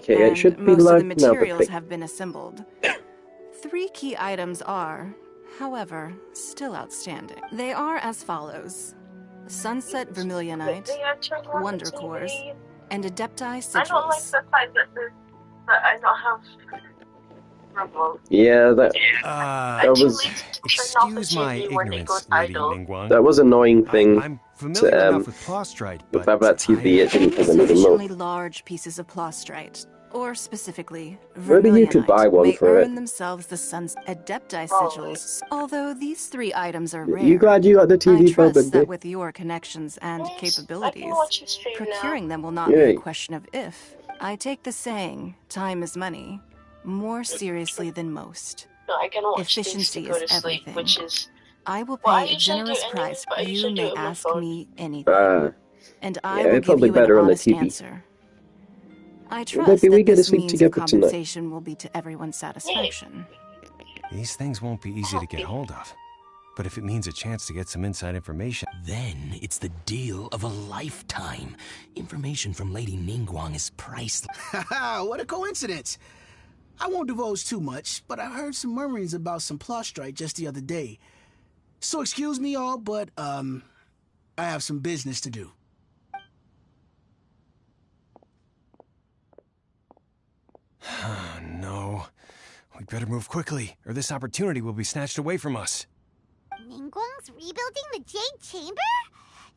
Okay, it should and be most of the loading now, but materials wait. have been assembled. 3 key items are, however, still outstanding. They are as follows: Sunset Vermilionite, They are turning on the Wonder Cores, TV. and Adepti I don't like Sigils. the fact that I don't have remote. Yeah, that I'm too was lazy to turn off the Excuse my TV when it goes ignorance, Lady idle. Ningguang. that was annoying thing. I'm familiar To, enough with Plaustrite, the but fact that TV it didn't have any Sufficiently remote. large pieces of Plaustrite, or specifically, Maybe you could buy Vermilionite, one may for earn it. themselves the sun's Adepti Probably. Sigils. Although these 3 items are rare, You glad you got the I TV for a trust bit? that with your connections and Nice. I capabilities, can watch you stream now. procuring them will not be a Yay. question of if. I take the saying, time is money, more seriously than most. No, I can watch things to Efficiency go is to sleep, everything. which is I will what I pay a usually do generous anyway, price. but I You usually do may it on my ask phone. me anything, and I yeah, will it's give probably you an better on the honest TV. answer. I Well, trust baby, we that get to this sleep means of together tonight. compensation will be to everyone's satisfaction. these things won't be easy to get Happy. hold of. But if it means a chance to get some inside information... Then it's the deal of a lifetime. Information from Lady Ningguang is priceless. Haha, what a coincidence. I won't divulge too much, but I heard some murmurings about some Plaustrite just the other day. So excuse me all, but, I have some business to do. Oh, no. We'd better move quickly, or this opportunity will be snatched away from us. Ningguang's rebuilding the Jade Chamber?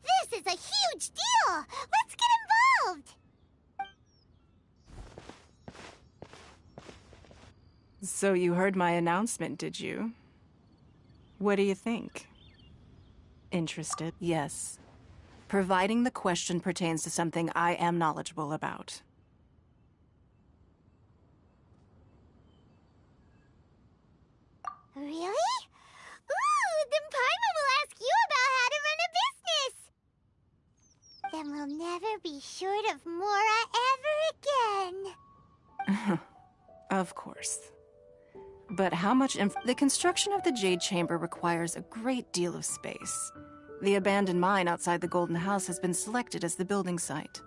This is a huge deal! Let's get involved! So you heard my announcement, did you? What do you think? Interested? Yes. Providing the question pertains to something I am knowledgeable about. Really? Ooh, then Paimon will ask you about how to run a business! Then we'll never be short of Mora ever again. Of course. But how much the construction of the Jade Chamber requires a great deal of space. The abandoned mine outside the Golden House has been selected as the building site.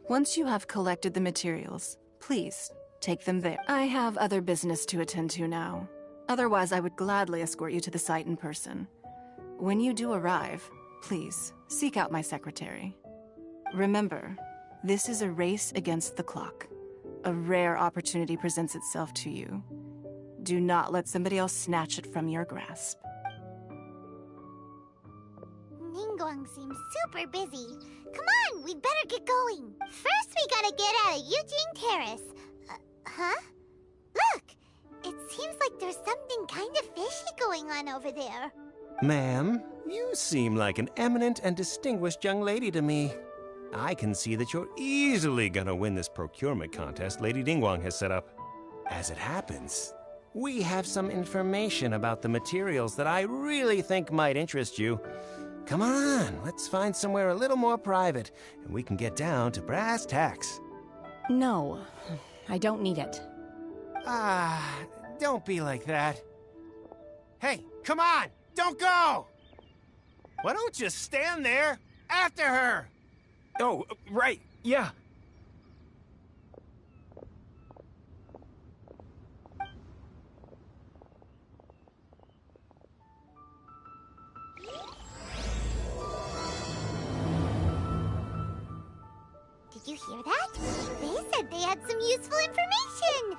Once you have collected the materials, please take them there. I have other business to attend to now. Otherwise, I would gladly escort you to the site in person. When you do arrive, please seek out my secretary. Remember, this is a race against the clock. A rare opportunity presents itself to you. Do not let somebody else snatch it from your grasp. Ningguang seems super busy. Come on, we'd better get going. First, we gotta get out of Eugene Terrace. Huh? Look! It seems like there's something kind of fishy going on over there. Ma'am, you seem like an eminent and distinguished young lady to me. I can see that you're easily gonna win this procurement contest Lady Ningguang has set up. As it happens, we have some information about the materials that I really think might interest you. Come on, let's find somewhere a little more private, and we can get down to brass tacks. No, I don't need it. Ah, don't be like that. Hey, come on, don't go! Why don't you stand there after her? Oh, right, yeah. Did you hear that? They said they had some useful information!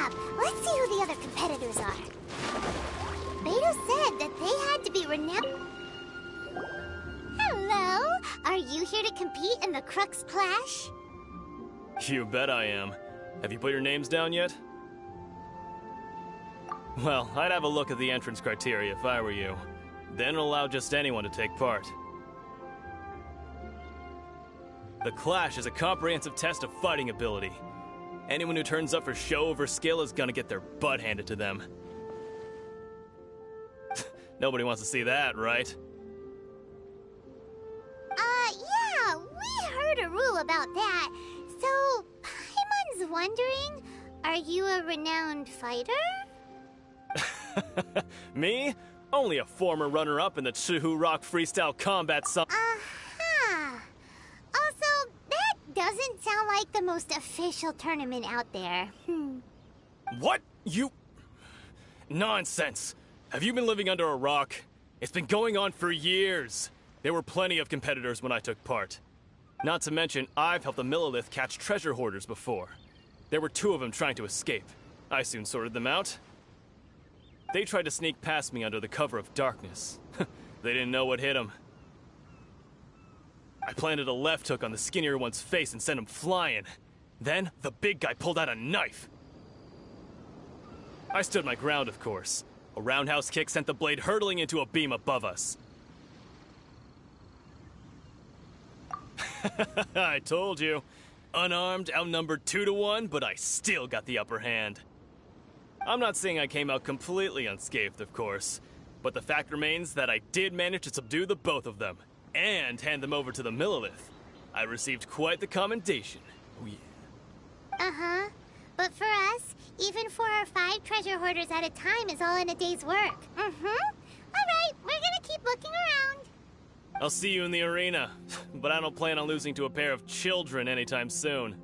map. Let's see who the other competitors are. Beto said that they had to be renowned. Hello? Are you here to compete in the Crux Clash? You bet I am. Have you put your names down yet? Well, I'd have a look at the entrance criteria if I were you. Then allow just anyone to take part. The Clash is a comprehensive test of fighting ability. Anyone who turns up for show over skill is gonna get their butt handed to them. Nobody wants to see that, right? Yeah, we heard a rule about that. So, Paimon's wondering, are you a renowned fighter? Me? Only a former runner-up in the Chihu Rock Freestyle Combat Uh-huh. Also, that doesn't sound like the most official tournament out there. What? You... Nonsense. Have you been living under a rock? It's been going on for years. There were plenty of competitors when I took part. Not to mention, I've helped the Millilith catch treasure hoarders before. There were 2 of them trying to escape. I soon sorted them out. They tried to sneak past me under the cover of darkness. They didn't know what hit them. I planted a left hook on the skinnier one's face and sent him flying. Then, the big guy pulled out a knife. I stood my ground, of course. A roundhouse kick sent the blade hurtling into a beam above us. I told you. Unarmed, outnumbered 2 to 1, but I still got the upper hand. I'm not saying I came out completely unscathed, of course, but the fact remains that I did manage to subdue the both of them, and hand them over to the Millilith. I received quite the commendation. Oh yeah. Uh-huh. But for us, even 4 or 5 treasure hoarders at a time is all in a day's work. Alright, we're gonna keep looking around. I'll see you in the arena, but I don't plan on losing to a pair of children anytime soon.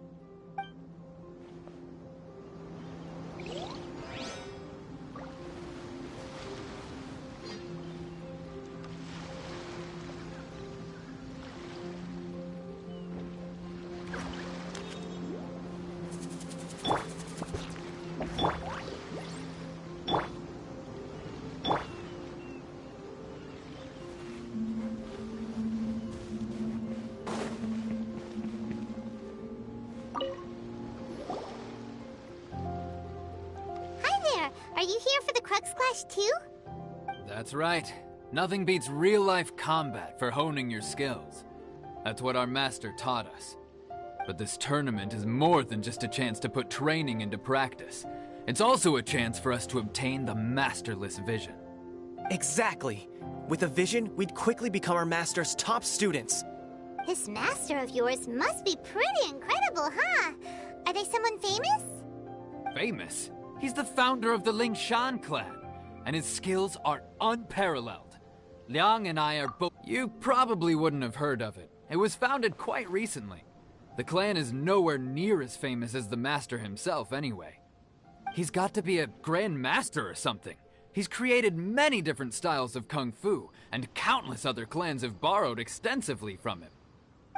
Are you here for the Crux Clash too? That's right. Nothing beats real-life combat for honing your skills. That's what our master taught us. But this tournament is more than just a chance to put training into practice. It's also a chance for us to obtain the masterless vision. Exactly. With a vision, we'd quickly become our master's top students. This master of yours must be pretty incredible, huh? Are they someone famous? Famous? He's the founder of the Lingshan clan, and his skills are unparalleled. Liang and I are both... You probably wouldn't have heard of it. It was founded quite recently. The clan is nowhere near as famous as the master himself, anyway. He's got to be a grand master or something. He's created many different styles of kung fu, and countless other clans have borrowed extensively from him.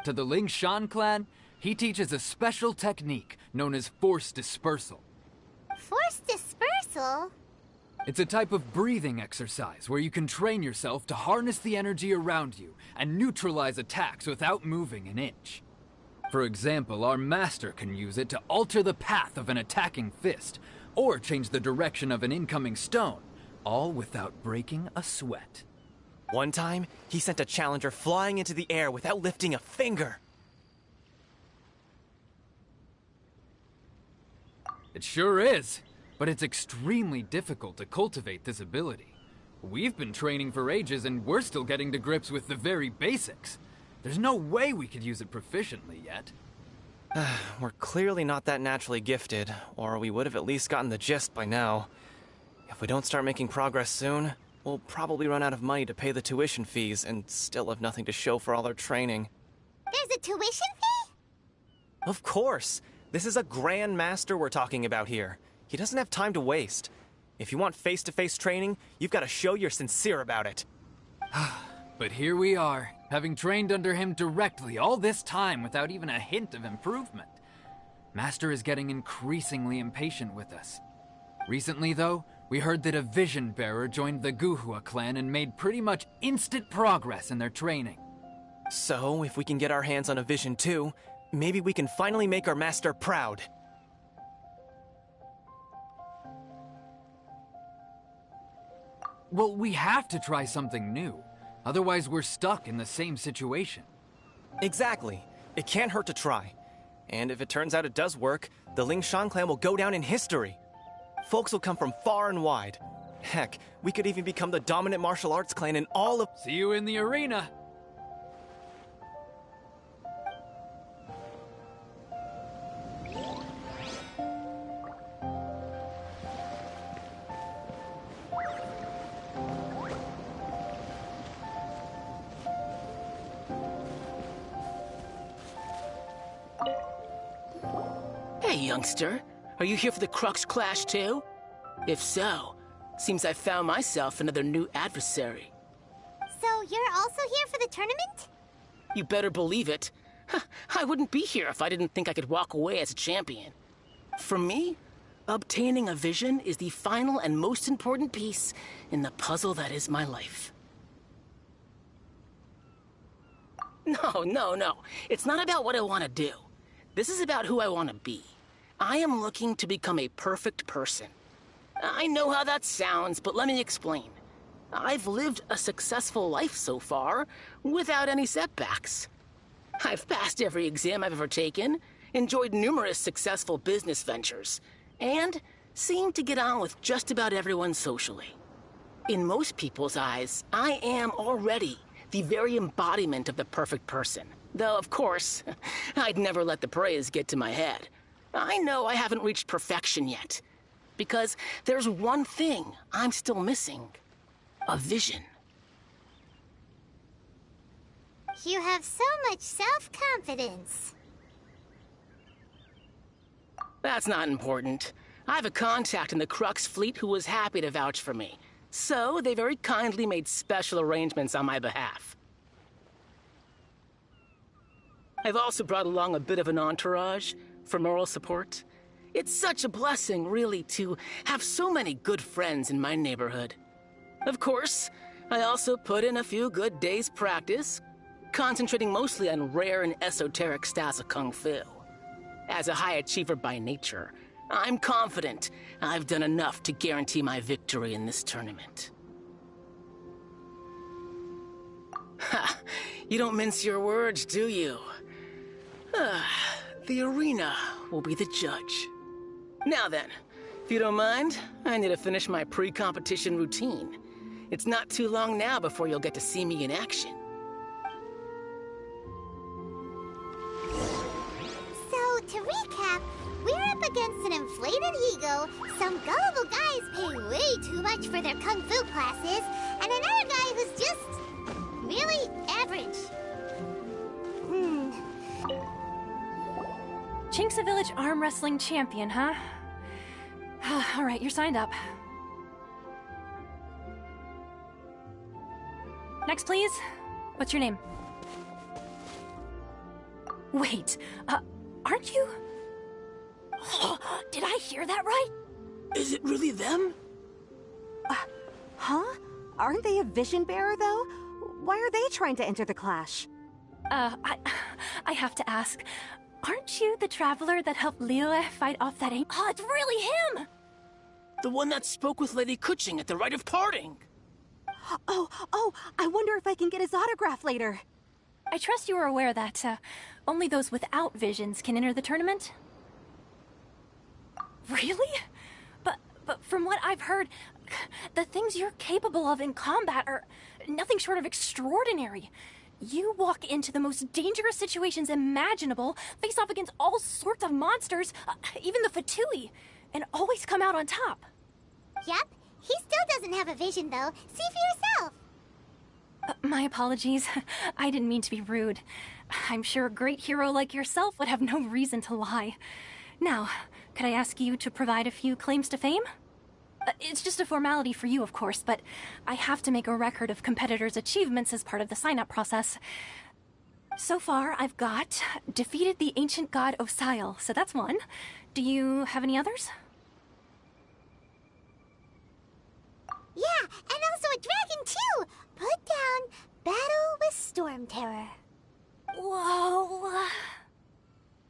To the Lingshan clan, he teaches a special technique known as force dispersal. Force dispersal? It's a type of breathing exercise where you can train yourself to harness the energy around you and neutralize attacks without moving an inch. For example, our master can use it to alter the path of an attacking fist, or change the direction of an incoming stone, all without breaking a sweat. One time, he sent a challenger flying into the air without lifting a finger. It sure is, but it's extremely difficult to cultivate this ability. We've been training for ages and we're still getting to grips with the very basics. There's no way we could use it proficiently yet. We're clearly not that naturally gifted, or we would have at least gotten the gist by now. If we don't start making progress soon, we'll probably run out of money to pay the tuition fees and still have nothing to show for all our training. There's a tuition fee? Of course! This is a grand master we're talking about here. He doesn't have time to waste. If you want face-to-face training, you've got to show you're sincere about it. But here we are, having trained under him directly all this time without even a hint of improvement. Master is getting increasingly impatient with us. Recently, though, we heard that a Vision Bearer joined the Guhua clan and made pretty much instant progress in their training. So, if we can get our hands on a Vision too, maybe we can finally make our master proud. Well, we have to try something new. Otherwise, we're stuck in the same situation. Exactly. It can't hurt to try. And if it turns out it does work, the Ling Shan clan will go down in history. Folks will come from far and wide. Heck, we could even become the dominant martial arts clan in all of— See you in the arena! Hey, youngster. Are you here for the Crux Clash, too? If so, seems I found myself another new adversary. So you're also here for the tournament? You better believe it. I wouldn't be here if I didn't think I could walk away as a champion. For me, obtaining a vision is the final and most important piece in the puzzle that is my life. No. It's not about what I want to do. This is about who I want to be. I am looking to become a perfect person. I know how that sounds, but let me explain. I've lived a successful life so far, without any setbacks. I've passed every exam I've ever taken, enjoyed numerous successful business ventures, and seem to get on with just about everyone socially. In most people's eyes, I am already the very embodiment of the perfect person. Though, of course, I'd never let the praise get to my head. I know I haven't reached perfection yet, because there's one thing I'm still missing. A vision. You have so much self-confidence. That's not important. I have a contact in the Crux fleet who was happy to vouch for me. So, they very kindly made special arrangements on my behalf. I've also brought along a bit of an entourage for moral support. It's such a blessing, really, to have so many good friends in my neighborhood. Of course, I also put in a few good days' practice, concentrating mostly on rare and esoteric styles of Kung Fu. As a high achiever by nature, I'm confident I've done enough to guarantee my victory in this tournament. Ha! You don't mince your words, do you? The arena will be the judge. Now then, if you don't mind, I need to finish my pre-competition routine. It's not too long now before you'll get to see me in action. So, to recap, we're up against an inflated ego, some gullible guys pay way too much for their kung fu classes, and another guy who's just really average. Chinxa Village arm wrestling champion, huh? All right, you're signed up. Next, please. What's your name? Wait, aren't you? Did I hear that right? Is it really them? Huh? Aren't they a vision bearer, though? Why are they trying to enter the clash? I have to ask. Aren't you the traveler that helped Liyue fight off that ape? Oh, it's really him! The one that spoke with Lady Kuching at the rite of parting. Oh, I wonder if I can get his autograph later. I trust you are aware that, only those without visions can enter the tournament? Really? But from what I've heard, the things you're capable of in combat are nothing short of extraordinary. You walk into the most dangerous situations imaginable, face off against all sorts of monsters, even the Fatui, and always come out on top. Yep, he still doesn't have a vision, though. See for yourself. My apologies. I didn't mean to be rude. I'm sure a great hero like yourself would have no reason to lie. Now, could I ask you to provide a few claims to fame? It's just a formality for you, of course, but I have to make a record of competitors' achievements as part of the sign-up process. So far, I've got defeated the ancient god Osail, so that's one. Do you have any others?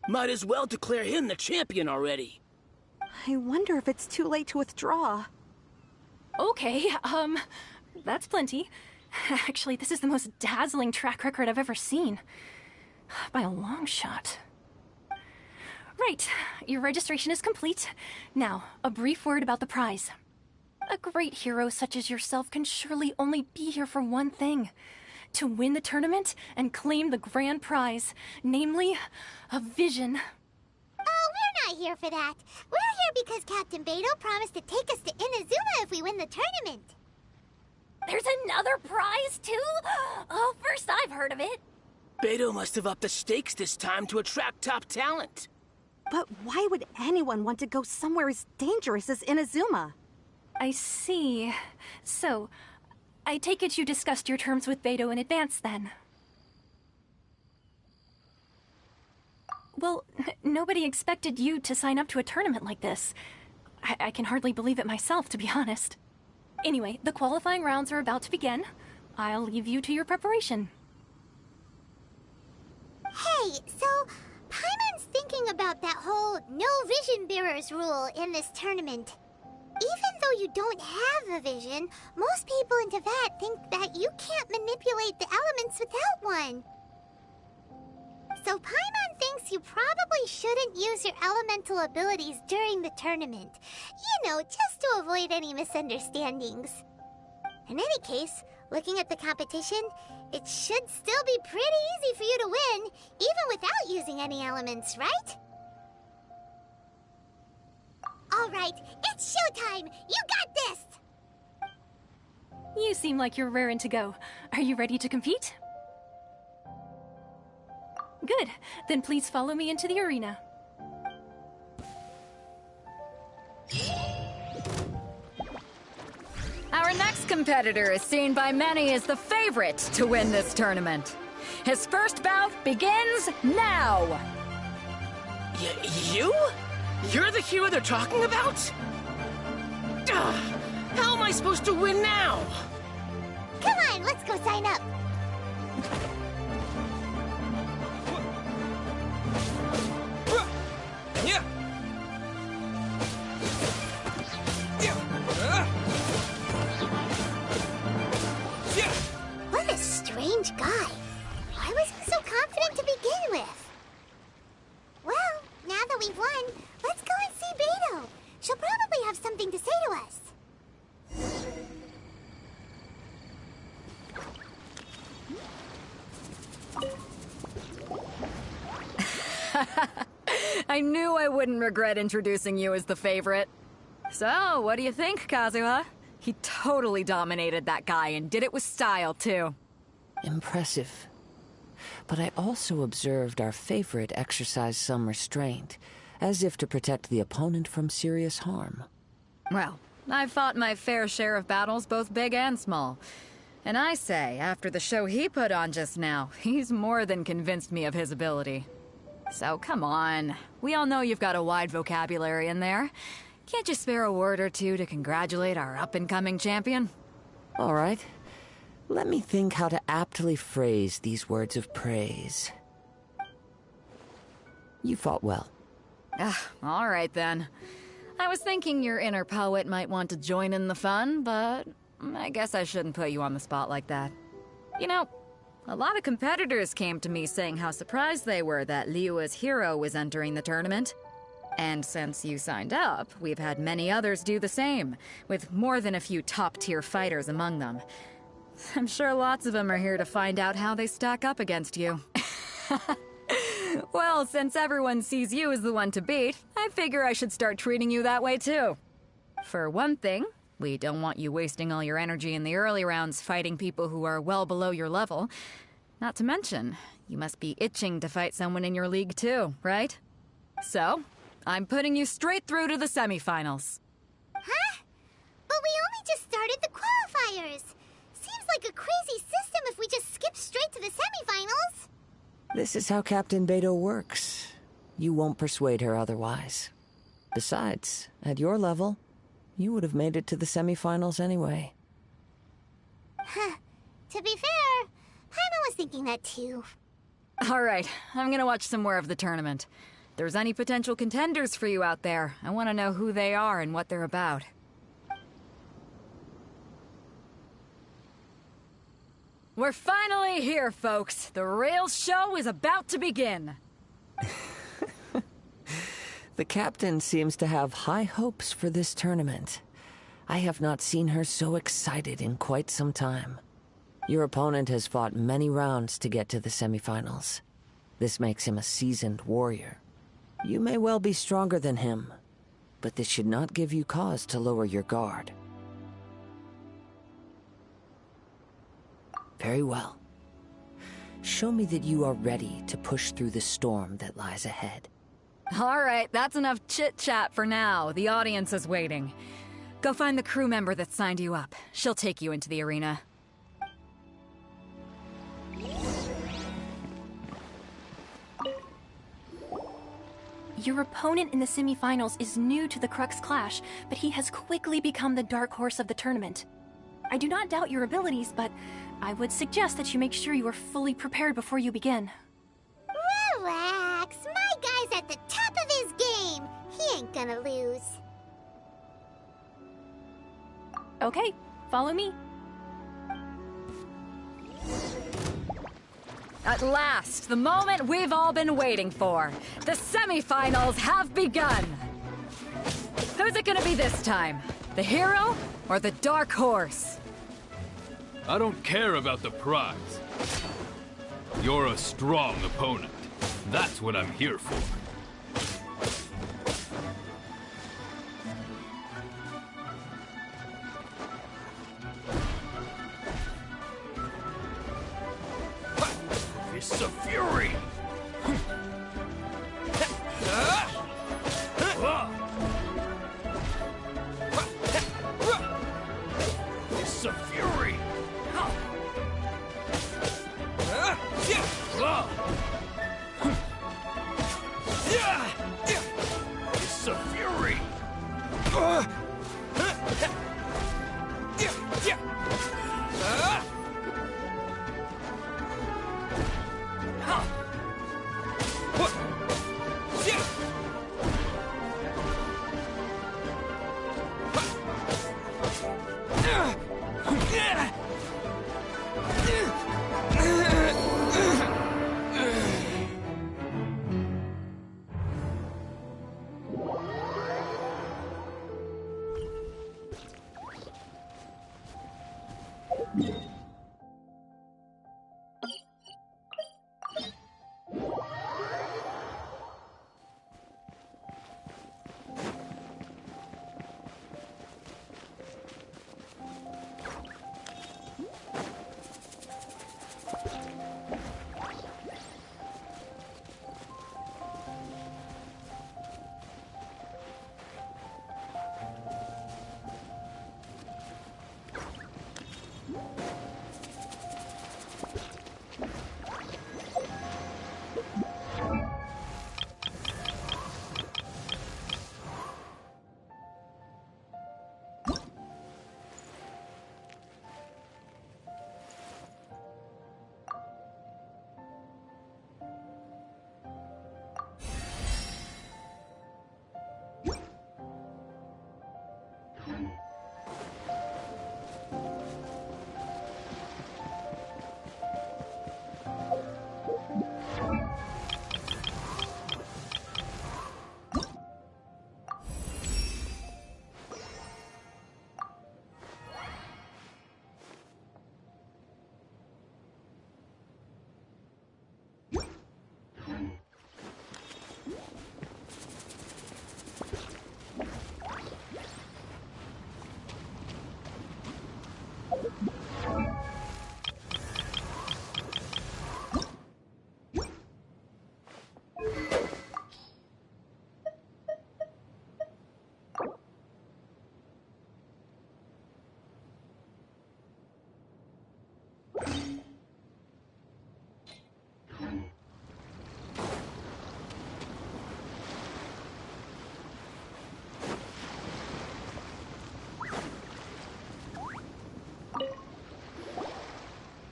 Might as well declare him the champion already. I wonder if it's too late to withdraw. Okay, that's plenty. Actually, this is the most dazzling track record I've ever seen. By a long shot. Right, your registration is complete. Now, a brief word about the prize. A great hero such as yourself can surely only be here for one thing. To win the tournament and claim the grand prize, namely, a vision. Oh, we're not here for that. We're here because Captain Beto promised to take us to Inazuma if we win the tournament. There's another prize, too? Oh, first I've heard of it. Beto must have upped the stakes this time to attract top talent. But why would anyone want to go somewhere as dangerous as Inazuma? I see. So, I take it you discussed your terms with Beto in advance, then? Well, nobody expected you to sign up to a tournament like this. I can hardly believe it myself, to be honest. Anyway, the qualifying rounds are about to begin. I'll leave you to your preparation. Hey, so Paimon's thinking about that whole no vision bearers rule in this tournament. Even though you don't have a vision, most people in Teyvat think that you can't manipulate the elements without one. So Paimon thinks you probably shouldn't use your elemental abilities during the tournament. You know, just to avoid any misunderstandings. In any case, looking at the competition, it should still be pretty easy for you to win, even without using any elements, right? All right, it's showtime! You got this! You seem like you're raring to go. Are you ready to compete? Good. Then please follow me into the arena. Our next competitor is seen by many as the favorite to win this tournament. His first bout begins now! You? You're the hero they're talking about? How am I supposed to win now? Come on, let's go sign up. What a strange guy. Why was he so confident to begin with? Well, now that we've won, let's go and see Beto. She'll probably have something to say to us. I knew I wouldn't regret introducing you as the favorite. So, what do you think, Kazuha? He totally dominated that guy and did it with style, too. Impressive. But I also observed our favorite exercise some restraint, as if to protect the opponent from serious harm. Well, I've fought my fair share of battles, both big and small. And I say, after the show he put on just now, he's more than convinced me of his ability. So come on, we all know you've got a wide vocabulary in there. Can't you spare a word or two to congratulate our up-and-coming champion? All right. Let me think how to aptly phrase these words of praise. You fought well. All right then. I was thinking your inner poet might want to join in the fun, but I guess I shouldn't put you on the spot like that. You know, a lot of competitors came to me saying how surprised they were that Liyue's hero was entering the tournament. And since you signed up, we've had many others do the same, with more than a few top-tier fighters among them. I'm sure lots of them are here to find out how they stack up against you. Well, since everyone sees you as the one to beat, I figure I should start treating you that way too. For one thing, we don't want you wasting all your energy in the early rounds fighting people who are well below your level. Not to mention, you must be itching to fight someone in your league too, right? So, I'm putting you straight through to the semifinals. Huh? But we only just started the qualifiers. Seems like a crazy system if we just skip straight to the semifinals. This is how Captain Beto works. You won't persuade her otherwise. Besides, at your level, you would have made it to the semifinals anyway. Huh. To be fair, Paimon was thinking that too. All right, I'm gonna watch some more of the tournament. there's any potential contenders for you out there, I want to know who they are and what they're about. We're finally here, folks. The real show is about to begin. The captain seems to have high hopes for this tournament. I have not seen her so excited in quite some time. Your opponent has fought many rounds to get to the semifinals. This makes him a seasoned warrior. You may well be stronger than him, but this should not give you cause to lower your guard. Very well. Show me that you are ready to push through the storm that lies ahead. All right, that's enough chit-chat for now. The audience is waiting. Go find the crew member that signed you up. She'll take you into the arena. Your opponent in the semifinals is new to the Crux Clash, but he has quickly become the dark horse of the tournament. I do not doubt your abilities, but I would suggest that you make sure you are fully prepared before you begin. Relax. My guy's at the top of his game. He ain't gonna lose. Okay, follow me. At last, the moment we've all been waiting for. The semifinals have begun. Who's it gonna be this time? The hero or the dark horse? I don't care about the prize. You're a strong opponent. That's what I'm here for. Fists of Fury! Fists of Fury! Fists of Fury!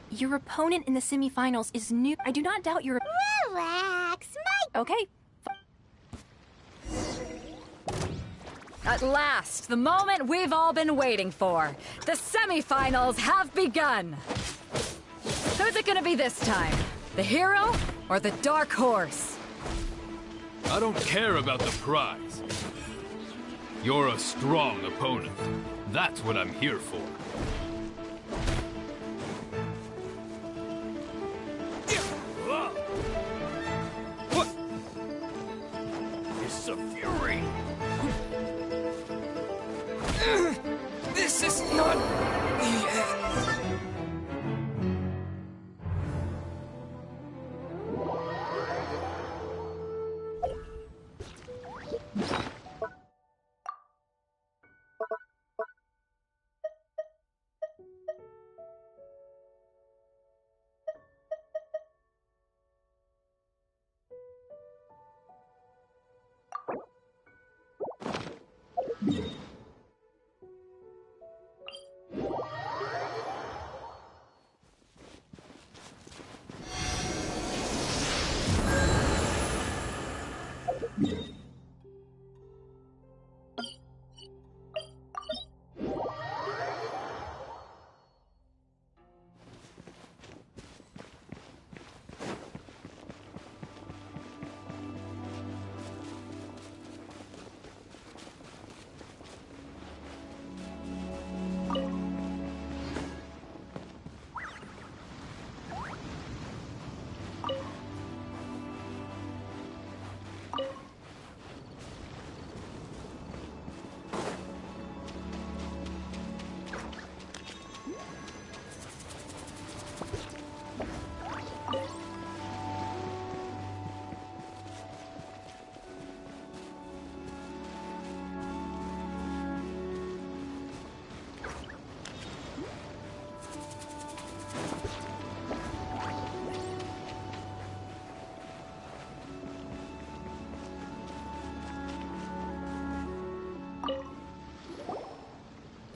Your opponent in the semifinals is new. I do not doubt your... Relax. Okay. At last, the moment we've all been waiting for. The semifinals have begun. Who's it gonna be this time? The hero or the dark horse? I don't care about the prize. You're a strong opponent. That's what I'm here for. What? This is a fury. This is not the end.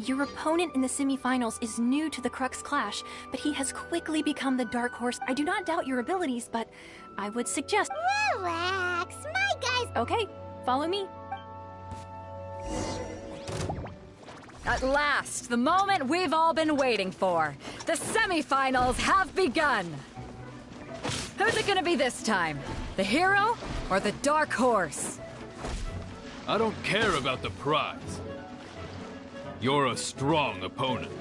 Your opponent in the semifinals is new to the Crux Clash, but he has quickly become the dark horse. I do not doubt your abilities, but I would suggest... Relax, my guys... Okay, follow me. At last, the moment we've all been waiting for. The semifinals have begun. Who's it gonna be this time? The hero or the dark horse? I don't care about the prize. You're a strong opponent.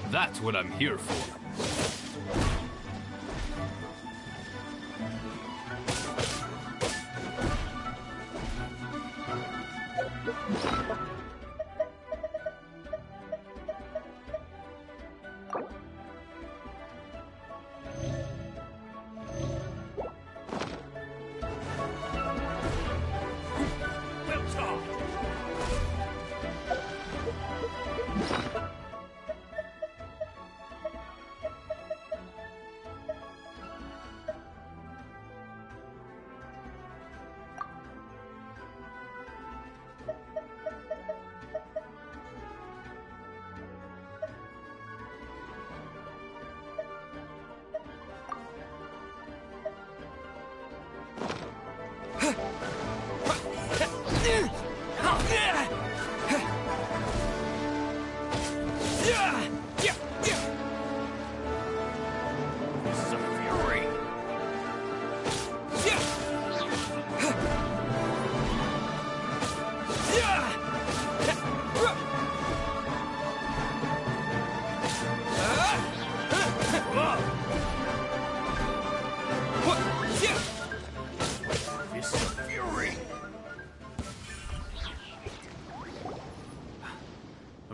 That's what I'm here for.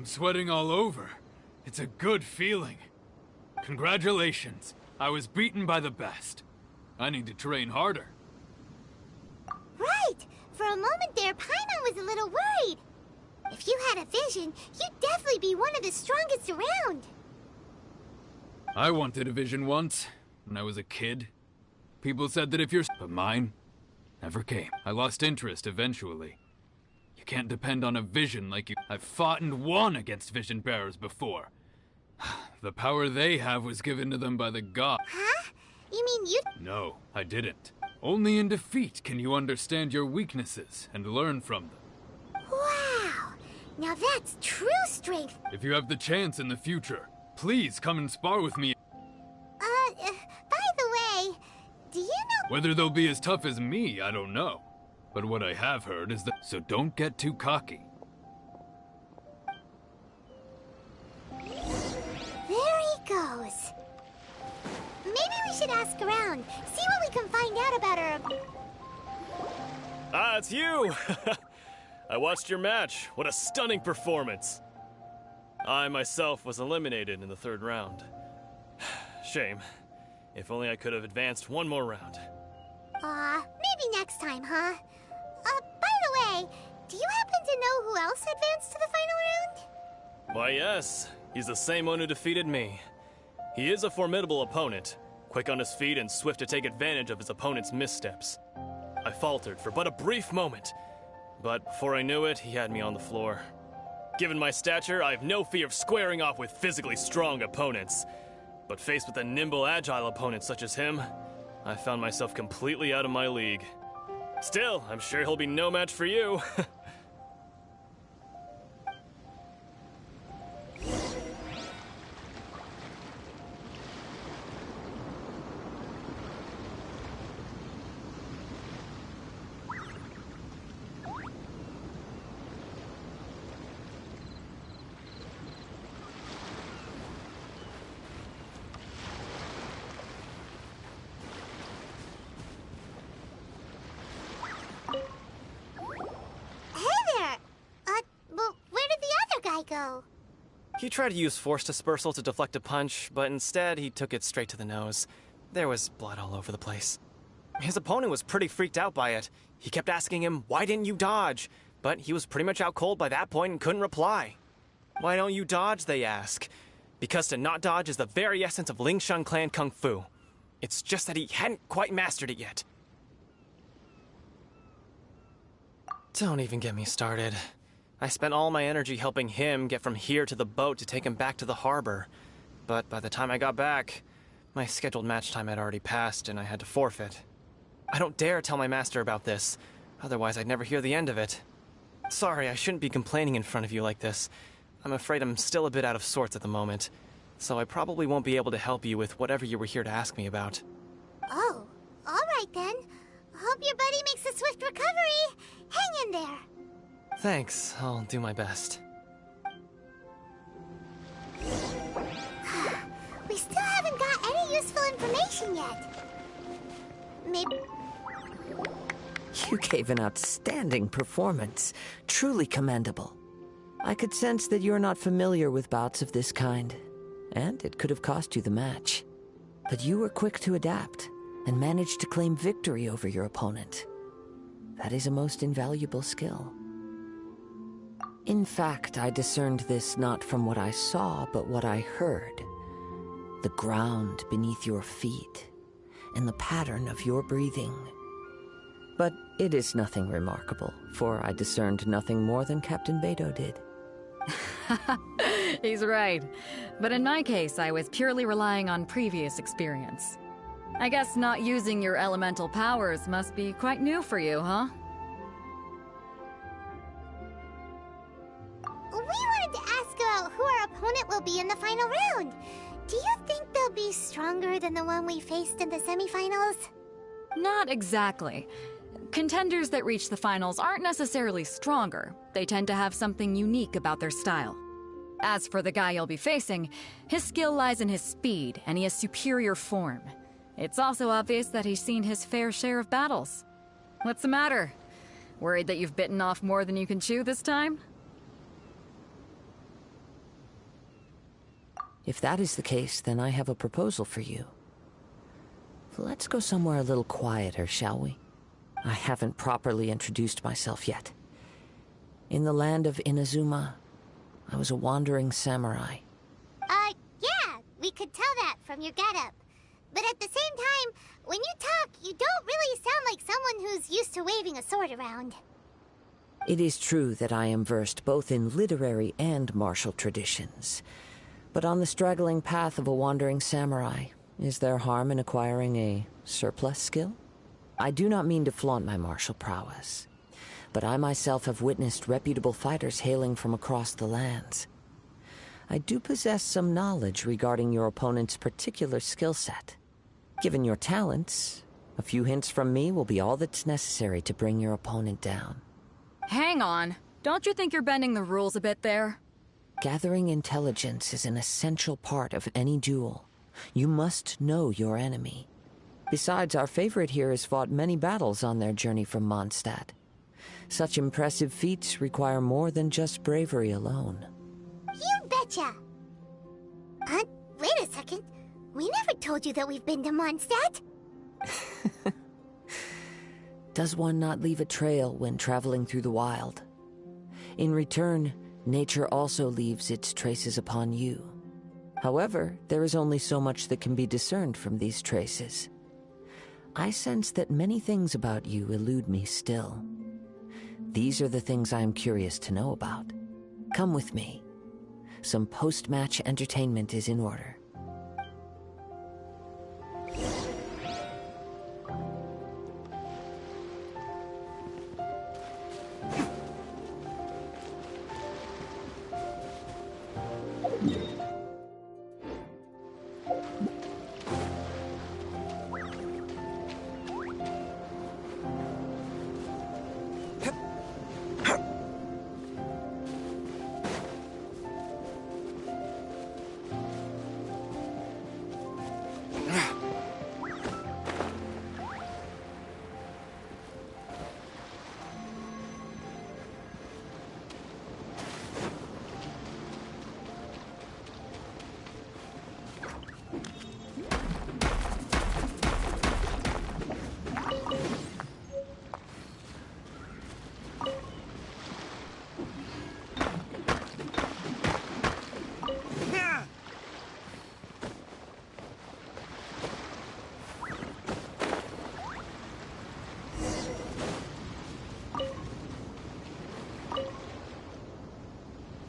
Sweating all over. It's a good feeling. Congratulations. I was beaten by the best. I need to train harder. Right! For a moment there, Paimon was a little worried. If you had a vision, you'd definitely be one of the strongest around. I wanted a vision once, when I was a kid. People said that if you're... But mine never came. I lost interest eventually. You can't depend on a vision like you... I've fought and won against vision bearers before. The power they have was given to them by the god. Huh? You mean you... No, I didn't. Only in defeat can you understand your weaknesses and learn from them. Wow! Now that's true strength. If you have the chance in the future, please come and spar with me. By the way, do you know... Whether they'll be as tough as me, I don't know. But what I have heard is that... So don't get too cocky. There he goes. Maybe we should ask around, see what we can find out about her. Ah, it's you! I watched your match. What a stunning performance. I myself was eliminated in the 3rd round. Shame. If only I could have advanced one more round. Maybe next time, huh? By the way, do you happen to know who else advanced to the final round? Why, yes. He's the same one who defeated me. He is a formidable opponent, quick on his feet and swift to take advantage of his opponent's missteps. I faltered for but a brief moment, but before I knew it, he had me on the floor. Given my stature, I have no fear of squaring off with physically strong opponents. But faced with a nimble, agile opponent such as him, I found myself completely out of my league. Still, I'm sure he'll be no match for you. Go. He tried to use force dispersal to deflect a punch, but instead he took it straight to the nose. There was blood all over the place. His opponent was pretty freaked out by it. He kept asking him, "Why didn't you dodge?" But he was pretty much out cold by that point and couldn't reply. "Why don't you dodge?" they ask. Because to not dodge is the very essence of Lingshan clan kung fu. It's just that he hadn't quite mastered it yet. Don't even get me started. I spent all my energy helping him get from here to the boat to take him back to the harbor. But by the time I got back, my scheduled match time had already passed and I had to forfeit. I don't dare tell my master about this, otherwise I'd never hear the end of it. Sorry, I shouldn't be complaining in front of you like this. I'm afraid I'm still a bit out of sorts at the moment, so I probably won't be able to help you with whatever you were here to ask me about. Oh, alright then. Hope your buddy makes a swift recovery. Hang in there. Thanks, I'll do my best. We still haven't got any useful information yet. Maybe... You gave an outstanding performance. Truly commendable. I could sense that you're not familiar with bouts of this kind, and it could have cost you the match. But you were quick to adapt, and managed to claim victory over your opponent. That is a most invaluable skill. In fact, I discerned this not from what I saw, but what I heard. The ground beneath your feet, and the pattern of your breathing. But it is nothing remarkable, for I discerned nothing more than Captain Beidou did. He's right. But in my case, I was purely relying on previous experience. I guess not using your elemental powers must be quite new for you, huh? We wanted to ask about who our opponent will be in the final round. Do you think they'll be stronger than the one we faced in the semifinals? Not exactly. Contenders that reach the finals aren't necessarily stronger. They tend to have something unique about their style. As for the guy you'll be facing, his skill lies in his speed, and he has superior form. It's also obvious that he's seen his fair share of battles. What's the matter? Worried that you've bitten off more than you can chew this time? If that is the case, then I have a proposal for you. Let's go somewhere a little quieter, shall we? I haven't properly introduced myself yet. In the land of Inazuma, I was a wandering samurai. Yeah, we could tell that from your getup. But at the same time, when you talk, you don't really sound like someone who's used to waving a sword around. It is true that I am versed both in literary and martial traditions. But on the straggling path of a wandering samurai, is there harm in acquiring a surplus skill? I do not mean to flaunt my martial prowess, but I myself have witnessed reputable fighters hailing from across the lands. I do possess some knowledge regarding your opponent's particular skill set. Given your talents, a few hints from me will be all that's necessary to bring your opponent down. Hang on. Don't you think you're bending the rules a bit there? Gathering intelligence is an essential part of any duel. You must know your enemy. Besides, our favorite here has fought many battles on their journey from Mondstadt. Such impressive feats require more than just bravery alone. You betcha! Wait a second. We never told you that we've been to Mondstadt. Does one not leave a trail when traveling through the wild? In return, nature also leaves its traces upon you. However, there is only so much that can be discerned from these traces. I sense that many things about you elude me still. These are the things I am curious to know about. Come with me. Some post-match entertainment is in order.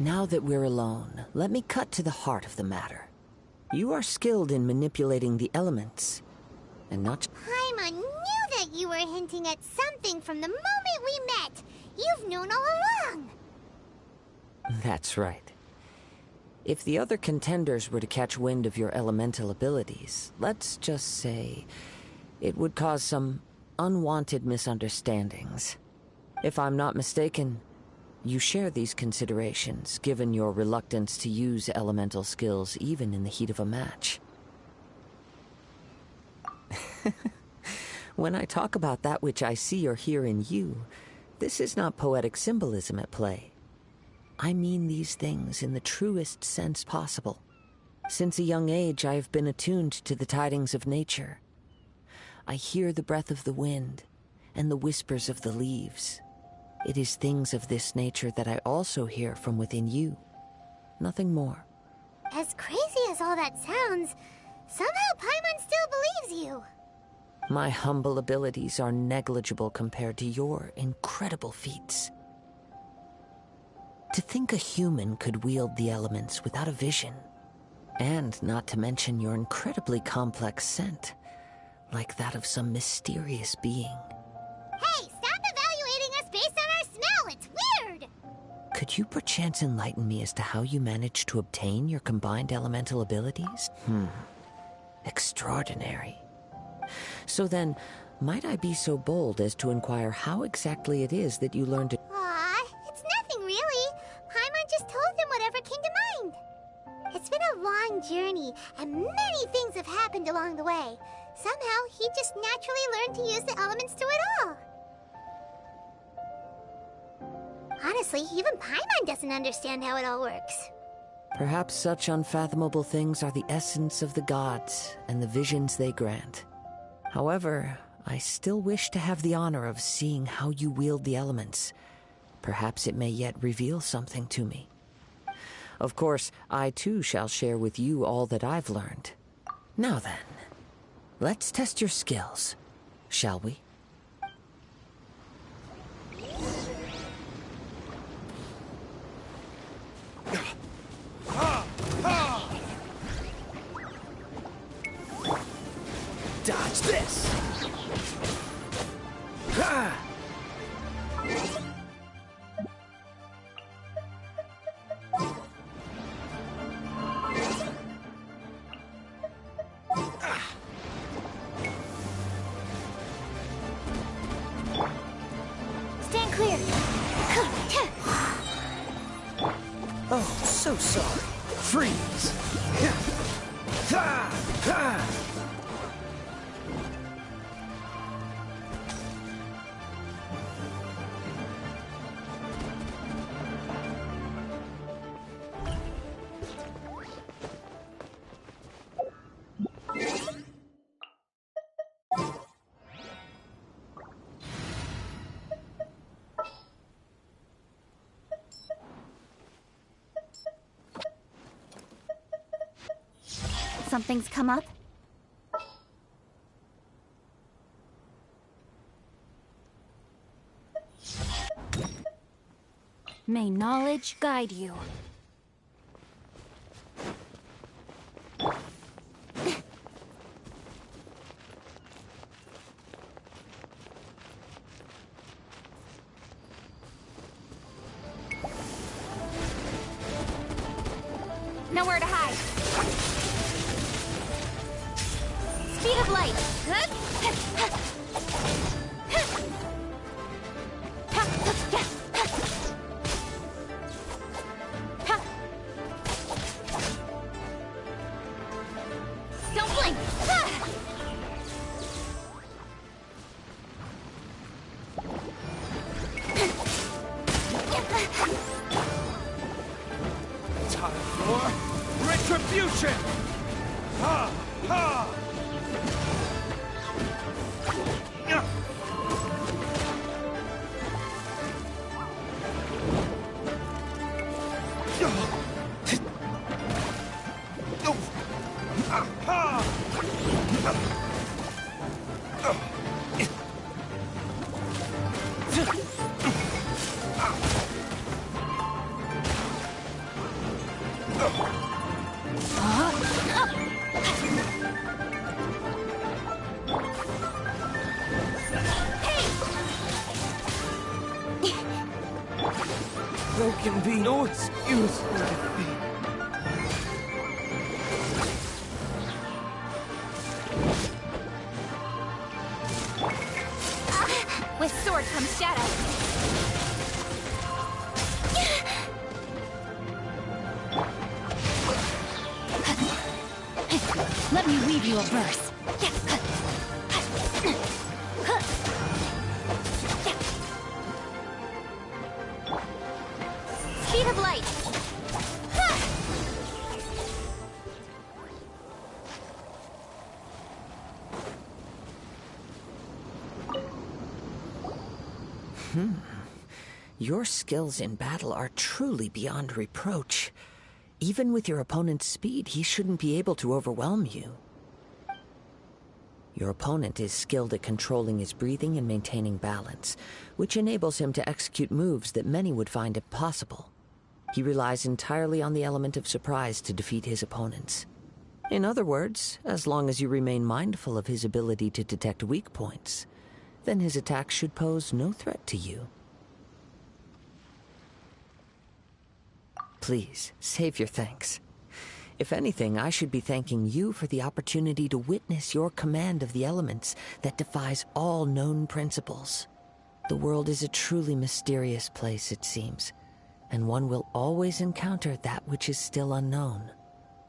Now that we're alone, let me cut to the heart of the matter. You are skilled in manipulating the elements, and not... Paimon knew that you were hinting at something from the moment we met. You've known all along. That's right. If the other contenders were to catch wind of your elemental abilities, let's just say, it would cause some unwanted misunderstandings. If I'm not mistaken, you share these considerations, given your reluctance to use elemental skills even in the heat of a match. When I talk about that which I see or hear in you, this is not poetic symbolism at play. I mean these things in the truest sense possible. Since a young age, I have been attuned to the tidings of nature. I hear the breath of the wind and the whispers of the leaves. It is things of this nature that I also hear from within you. Nothing more. As crazy as all that sounds, somehow Paimon still believes you. My humble abilities are negligible compared to your incredible feats. To think a human could wield the elements without a vision, and not to mention your incredibly complex scent, like that of some mysterious being. Hey, stop evaluating us based on our smell! It's weird! Could you perchance enlighten me as to how you managed to obtain your combined elemental abilities? Extraordinary. So then, might I be so bold as to inquire how exactly it is that you learned to... Aw, it's nothing really. Paimon just told him whatever came to mind. It's been a long journey, and many things have happened along the way. Somehow, he just naturally learned to use the elements to it all. Honestly, even Paimon doesn't understand how it all works. Perhaps such unfathomable things are the essence of the gods and the visions they grant. However, I still wish to have the honor of seeing how you wield the elements. Perhaps it may yet reveal something to me. Of course, I too shall share with you all that I've learned. Now then, let's test your skills, shall we? Dodge this! I'm sorry. Freeze! Something's come up? May knowledge guide you. Nowhere to hide. Speed of light. Don't blink. Time for retribution! Ha! Ha! There can be no excuse for defeat. With sword comes shadow. Let me weave you a verse. Speed of light. Your skills in battle are truly beyond reproach. Even with your opponent's speed, he shouldn't be able to overwhelm you. Your opponent is skilled at controlling his breathing and maintaining balance, which enables him to execute moves that many would find impossible. He relies entirely on the element of surprise to defeat his opponents. In other words, as long as you remain mindful of his ability to detect weak points, then his attacks should pose no threat to you. Please, save your thanks. If anything, I should be thanking you for the opportunity to witness your command of the elements that defies all known principles. The world is a truly mysterious place, it seems, and one will always encounter that which is still unknown.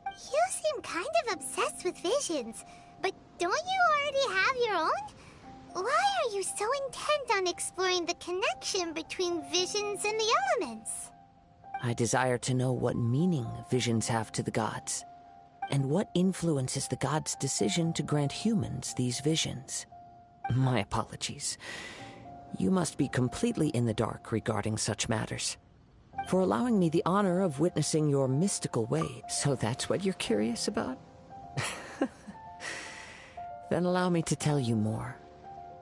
You seem kind of obsessed with visions, but don't you already have your own? Why are you so intent on exploring the connection between visions and the elements? I desire to know what meaning visions have to the gods, and what influences the gods' decision to grant humans these visions. My apologies. You must be completely in the dark regarding such matters. For allowing me the honor of witnessing your mystical ways, so that's what you're curious about? Then allow me to tell you more.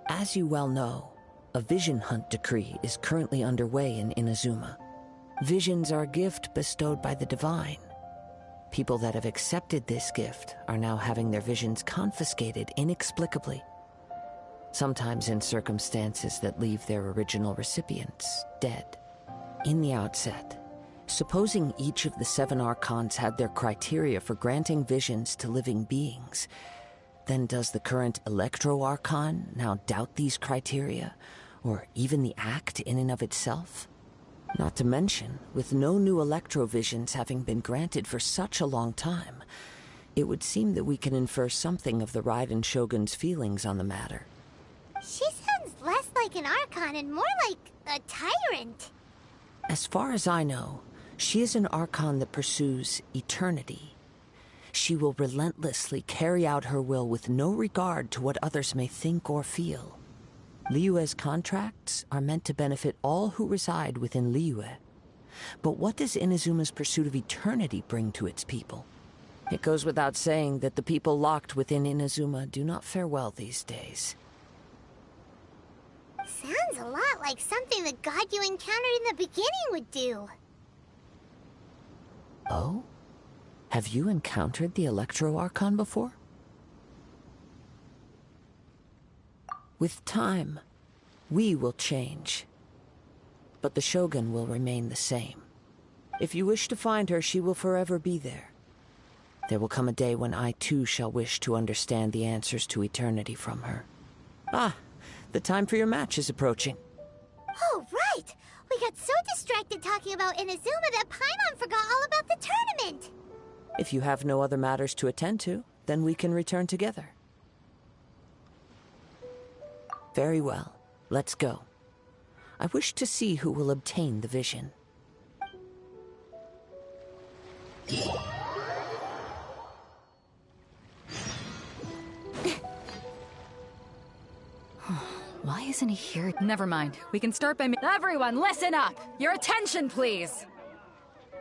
As you well know, a vision hunt decree is currently underway in Inazuma. Visions are a gift bestowed by the divine. People that have accepted this gift are now having their visions confiscated inexplicably, sometimes in circumstances that leave their original recipients dead. In the outset, supposing each of the 7 archons had their criteria for granting visions to living beings, then does the current Electro-Archon now doubt these criteria, or even the act in and of itself? Not to mention, with no new electrovisions having been granted for such a long time, it would seem that we can infer something of the Raiden Shogun's feelings on the matter. She sounds less like an Archon and more like a tyrant. As far as I know, she is an Archon that pursues eternity. She will relentlessly carry out her will with no regard to what others may think or feel. Liyue's contracts are meant to benefit all who reside within Liyue. But what does Inazuma's pursuit of eternity bring to its people? It goes without saying that the people locked within Inazuma do not fare well these days. Sounds a lot like something the god you encountered in the beginning would do. Oh? Have you encountered the Electro Archon before? With time, we will change. But the Shogun will remain the same. If you wish to find her, she will forever be there. There will come a day when I too shall wish to understand the answers to eternity from her. Ah, the time for your match is approaching. Oh, right! We got so distracted talking about Inazuma that Paimon forgot all about the tournament! If you have no other matters to attend to, then we can return together. Very well. Let's go. I wish to see who will obtain the vision. Why isn't he here? Never mind. We can start by Everyone, listen up! Your attention, please!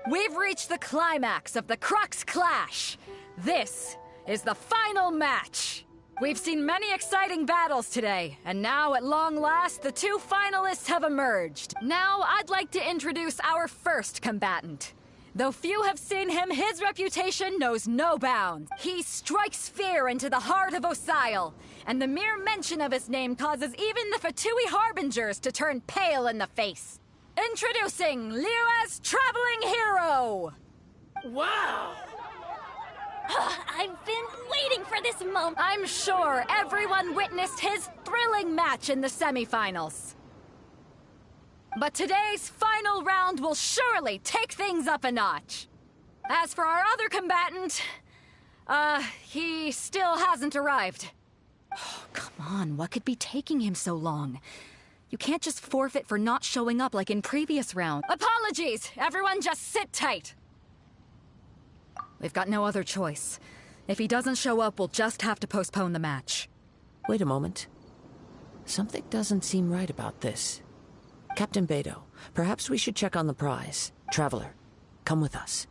We've reached the climax of the Crux Clash! This is the final match! We've seen many exciting battles today, and now, at long last, the two finalists have emerged. Now, I'd like to introduce our first combatant. Though few have seen him, his reputation knows no bounds. He strikes fear into the heart of Osile, and the mere mention of his name causes even the Fatui Harbingers to turn pale in the face. Introducing Liyue's traveling hero! Wow! I've been waiting for this moment. I'm sure everyone witnessed his thrilling match in the semifinals. But today's final round will surely take things up a notch. As for our other combatant, he still hasn't arrived. Oh, come on, what could be taking him so long? You can't just forfeit for not showing up like in previous rounds. Apologies! Everyone just sit tight! We've got no other choice. If he doesn't show up, we'll just have to postpone the match. Wait a moment. Something doesn't seem right about this. Captain Beidou, perhaps we should check on the prize. Traveler, come with us.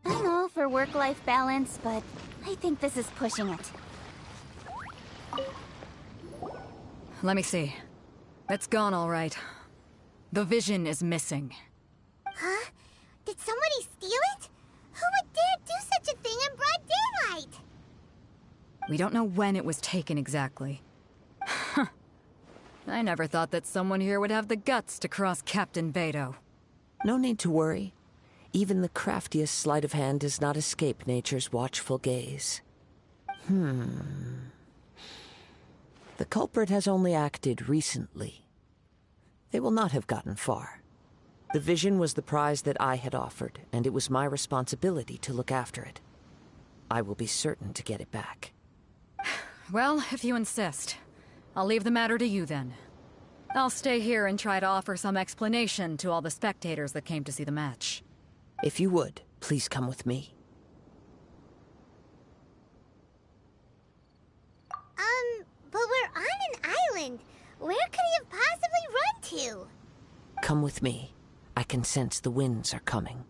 I know for work-life balance, but I think this is pushing it. Let me see. It's gone all right. The vision is missing. Huh? Did somebody steal it? Who would dare do such a We don't know when it was taken exactly. I never thought that someone here would have the guts to cross Captain Beto. No need to worry. Even the craftiest sleight of hand does not escape nature's watchful gaze. The culprit has only acted recently. They will not have gotten far. The vision was the prize that I had offered, and it was my responsibility to look after it. I will be certain to get it back. Well, if you insist. I'll leave the matter to you then. I'll stay here and try to offer some explanation to all the spectators that came to see the match. If you would, please come with me. But we're on an island. Where could he have possibly run to? Come with me. I can sense the winds are coming.